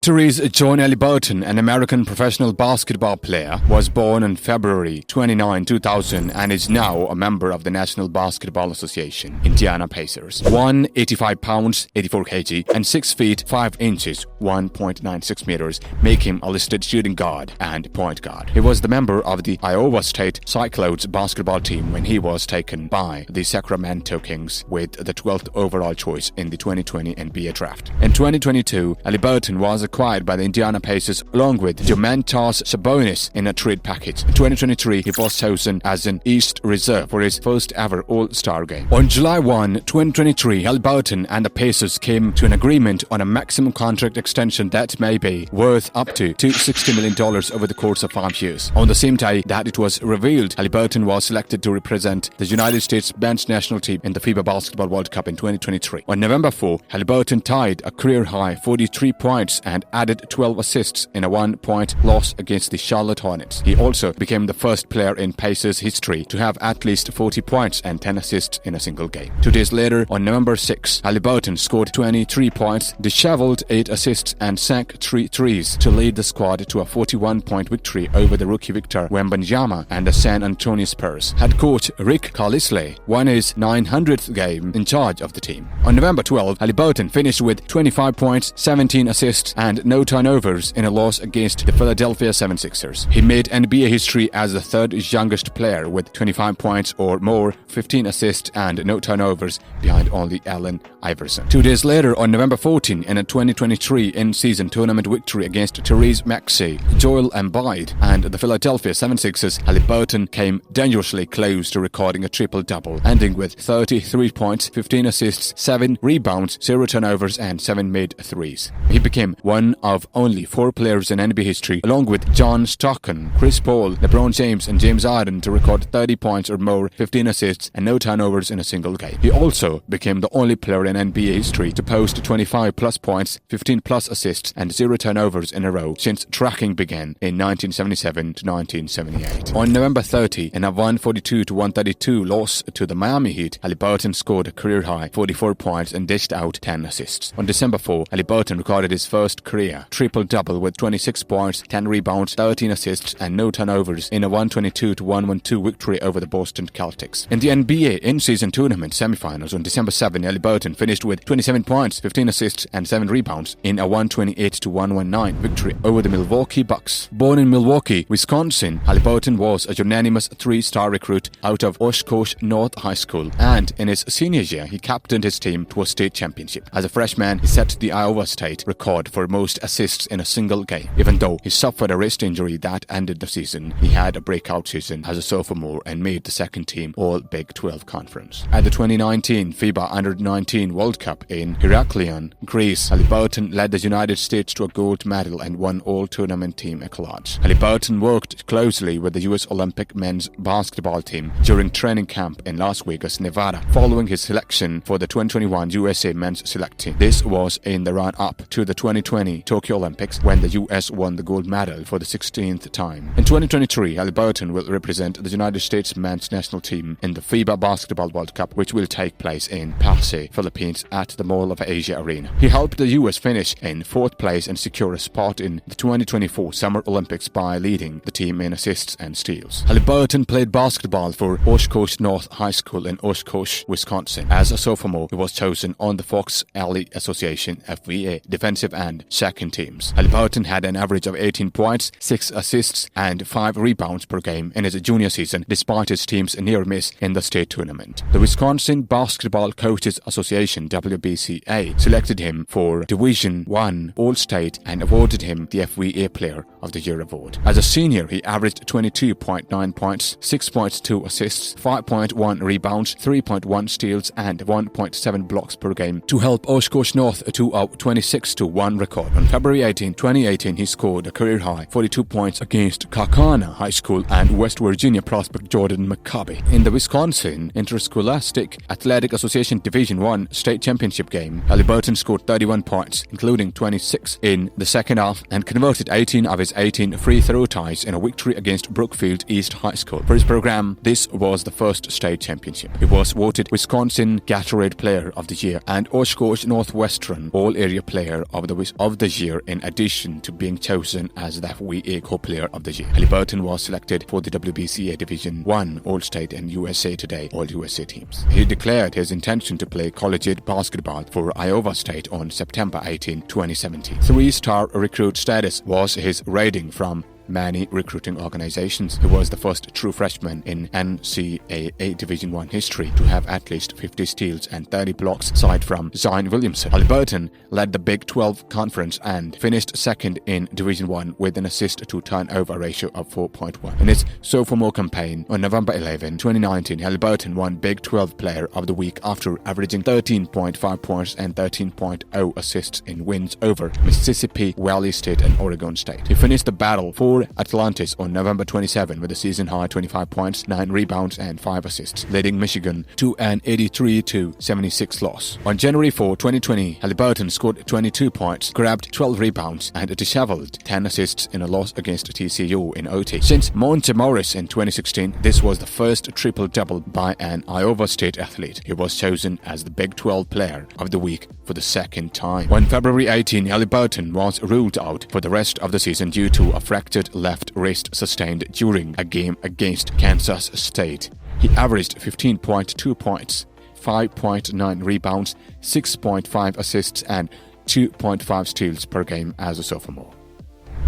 Tyrese Halliburton, an American professional basketball player, was born on February 29, 2000 and is now a member of the National Basketball Association, Indiana Pacers. 185 pounds, 84 kg, and 6 feet 5 inches, 1.96 meters, make him a listed shooting guard and point guard. He was the member of the Iowa State Cyclones basketball team when he was taken by the Sacramento Kings with the 12th overall choice in the 2020 NBA draft. In 2022, Halliburton was acquired by the Indiana Pacers along with Domantas Sabonis in a trade package. In 2023, he was chosen as an East reserve for his first ever All-Star game. On July 1, 2023, Halliburton and the Pacers came to an agreement on a maximum contract extension that may be worth up to $260 million over the course of 5 years. On the same day that it was revealed, Halliburton was selected to represent the United States men's national team in the FIBA Basketball World Cup in 2023. On November 4, Halliburton tied a career-high 43 points and added 12 assists in a 1-point loss against the Charlotte Hornets. He also became the first player in Pacers history to have at least 40 points and 10 assists in a single game. 2 days later, on November 6, Halliburton scored 23 points, disheveled 8 assists and sank 3 threes to lead the squad to a 41-point victory over the rookie Victor Wembanyama and the San Antonio Spurs. Head coach Rick Carlisle won his 900th game in charge of the team. On November 12, Halliburton finished with 25 points, 17 assists, and no turnovers in a loss against the Philadelphia 76ers. He made NBA history as the third youngest player with 25 points or more, 15 assists, and no turnovers behind only Allen Iverson. 2 days later, on November 14, in a 2023 in-season tournament victory against Tyrese Maxey, Joel Embiid, and the Philadelphia 76ers, Halliburton came dangerously close to recording a triple-double, ending with 33 points, 15 assists, 7 rebounds, 0 turnovers, and 7 made threes. He became one of only 4 players in NBA history, along with John Stockton, Chris Paul, LeBron James, and James Harden, to record 30 points or more, 15 assists, and no turnovers in a single game. He also became the only player in NBA history to post 25-plus points, 15-plus assists, and 0 turnovers in a row since tracking began in 1977 to 1978. On November 30, in a 142-132 loss to the Miami Heat, Halliburton scored a career-high 44 points and dished out 10 assists. On December 4, Halliburton recorded his first career triple-double with 26 points, 10 rebounds, 13 assists, and no turnovers in a 122-112 victory over the Boston Celtics. In the NBA in-season tournament semifinals on December 7, Halliburton finished with 27 points, 15 assists, and 7 rebounds in a 128-119 victory over the Milwaukee Bucks. Born in Milwaukee, Wisconsin, Halliburton was a unanimous 3-star recruit out of Oshkosh North High School, and in his senior year, he captained his team to a state championship. As a freshman, he set the Iowa State record for most assists in a single game. Even though he suffered a wrist injury that ended the season, he had a breakout season as a sophomore and made the second team All-Big 12 Conference. At the 2019 FIBA Under-19 World Cup in Heraklion, Greece, Halliburton led the United States to a gold medal and won all tournament team accolades. Halliburton worked closely with the U.S. Olympic men's basketball team during training camp in Las Vegas, Nevada, following his selection for the 2021 USA men's select team. This was in the run-up to the 2020 Tokyo Olympics, when the U.S. won the gold medal for the 16th time. In 2023, Halliburton will represent the United States men's national team in the FIBA Basketball World Cup, which will take place in Pasay, Philippines at the Mall of Asia Arena. He helped the U.S. finish in 4th place and secure a spot in the 2024 Summer Olympics by leading the team in assists and steals. Halliburton played basketball for Oshkosh North High School in Oshkosh, Wisconsin. As a sophomore, he was chosen on the Fox Alley Association FVA defensive and second teams. Halliburton had an average of 18 points, 6 assists, and 5 rebounds per game in his junior season, despite his team's near miss in the state tournament. The Wisconsin Basketball Coaches Association (WBCA) selected him for Division I All-State and awarded him the FVA Player of the Year award. As a senior, he averaged 22.9 points, 6.2 assists, 5.1 rebounds, 3.1 steals, and 1.7 blocks per game to help Oshkosh North to a 26-1 record. On February 18, 2018, he scored a career-high 42 points against Kaukauna High School and West Virginia prospect Jordan McCabe. In the Wisconsin Interscholastic Athletic Association Division I State Championship game, Halliburton scored 31 points, including 26 in the second half, and converted 18 of his his 18 free throw ties in a victory against Brookfield East High School. For his program, this was the first state championship. He was voted Wisconsin Gatorade Player of the Year and Oshkosh Northwestern All-Area Player of the Year, in addition to being chosen as the FVA Co-Player of the Year. Halliburton was selected for the WBCA Division I All-State and USA Today All-USA teams. He declared his intention to play collegiate basketball for Iowa State on September 18, 2017. Three-star recruit status was his rating from many recruiting organizations. He was the first true freshman in NCAA Division I history to have at least 50 steals and 30 blocks, aside from Zion Williamson. Halliburton led the Big 12 conference and finished second in Division I with an assist-to-turnover ratio of 4.1. In his sophomore campaign on November 11, 2019, Halliburton won Big 12 Player of the Week after averaging 13.5 points and 13.0 assists in wins over Mississippi Valley State and Oregon State. He finished the battle for Atlantis on November 27 with a season-high 25 points, 9 rebounds and 5 assists, leading Michigan to an 83-76 loss. On January 4, 2020, Halliburton scored 22 points, grabbed 12 rebounds and disheveled 10 assists in a loss against TCU in OT. Since Monte Morris in 2016, this was the first triple-double by an Iowa State athlete. He was chosen as the Big 12 Player of the Week for the second time. On February 18, Halliburton was ruled out for the rest of the season due to a fractured left wrist sustained during a game against Kansas State. He averaged 15.2 points, 5.9 rebounds, 6.5 assists and 2.5 steals per game as a sophomore.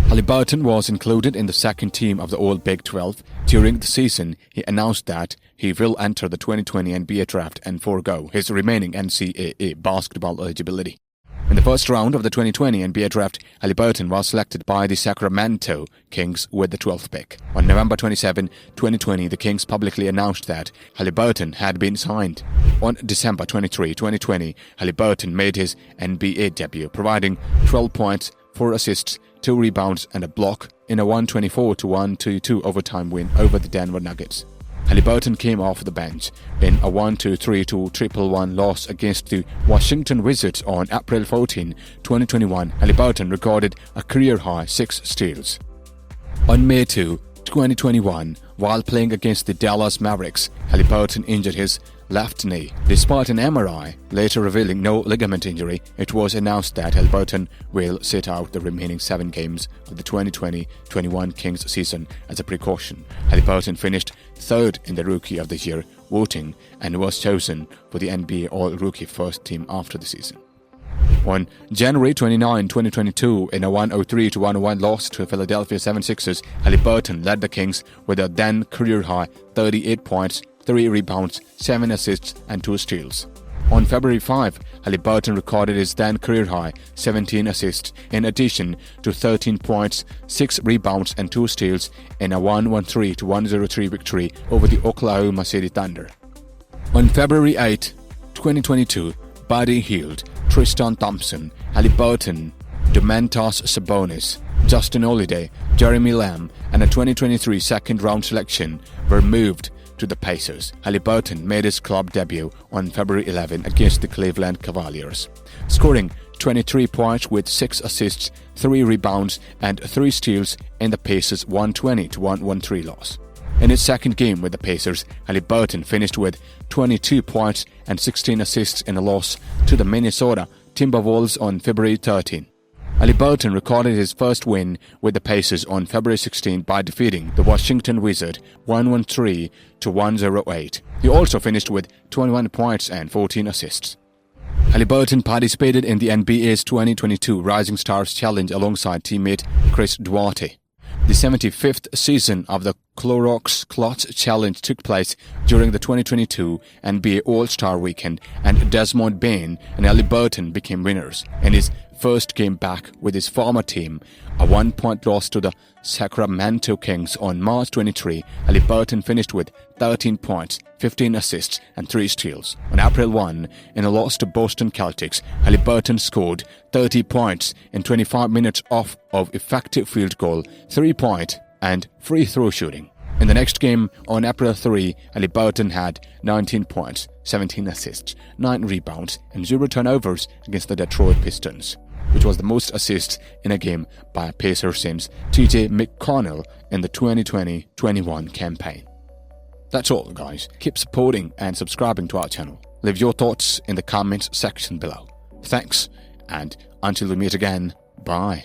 Halliburton was included in the second team of the All-Big 12. During the season, he announced that he will enter the 2020 NBA Draft and forego his remaining NCAA basketball eligibility. In the first round of the 2020 NBA Draft, Halliburton was selected by the Sacramento Kings with the 12th pick. On November 27, 2020, the Kings publicly announced that Halliburton had been signed. On December 23, 2020, Halliburton made his NBA debut, providing 12 points, 4 assists, 2 rebounds and a block in a 124-122 overtime win over the Denver Nuggets. Halliburton came off the bench in a 1-2-3-2-1-1 loss against the Washington Wizards on April 14, 2021. Halliburton recorded a career-high 6 steals. On May 2, 2021, while playing against the Dallas Mavericks, Halliburton injured his left knee. Despite an MRI later revealing no ligament injury, it was announced that Halliburton will sit out the remaining 7 games of the 2020-21 Kings season as a precaution. Halliburton finished 3rd in the Rookie of the Year voting and was chosen for the NBA All-Rookie First Team after the season. On January 29, 2022, in a 103-101 loss to Philadelphia 76ers, Halliburton led the Kings with a then career-high 38 points, 3 rebounds, 7 assists and 2 steals. On February 5, Halliburton recorded his then career-high 17 assists in addition to 13 points, 6 rebounds and 2 steals in a 113-103 victory over the Oklahoma City Thunder. On February 8, 2022, Buddy Hield, Tristan Thompson, Halliburton, Domantas Sabonis, Justin Holiday, Jeremy Lamb and a 2023 second-round selection were moved to the Pacers. Halliburton made his club debut on February 11 against the Cleveland Cavaliers, scoring 23 points with 6 assists, 3 rebounds and 3 steals in the Pacers' 120-113 loss. In his second game with the Pacers, Halliburton finished with 22 points and 16 assists in a loss to the Minnesota Timberwolves on February 13. Halliburton recorded his first win with the Pacers on February 16 by defeating the Washington Wizards 113-108. He also finished with 21 points and 14 assists. Halliburton participated in the NBA's 2022 Rising Stars Challenge alongside teammate Chris Duarte. The 75th season of the Clorox Clutch Challenge took place during the 2022 NBA All-Star Weekend, and Desmond Bain and Halliburton became winners. In his first game back with his former team, a 1-point loss to the Sacramento Kings on March 23, Halliburton finished with 13 points, 15 assists and 3 steals. On April 1, in a loss to Boston Celtics, Halliburton scored 30 points in 25 minutes off of effective field goal, 3-point and free throw shooting. In the next game, on April 3, Halliburton had 19 points, 17 assists, 9 rebounds and 0 turnovers against the Detroit Pistons. which was the most assists in a game by a Pacer since TJ McConnell in the 2020-21 campaign. That's all, guys. Keep supporting and subscribing to our channel. Leave your thoughts in the comments section below. Thanks, and until we meet again, bye.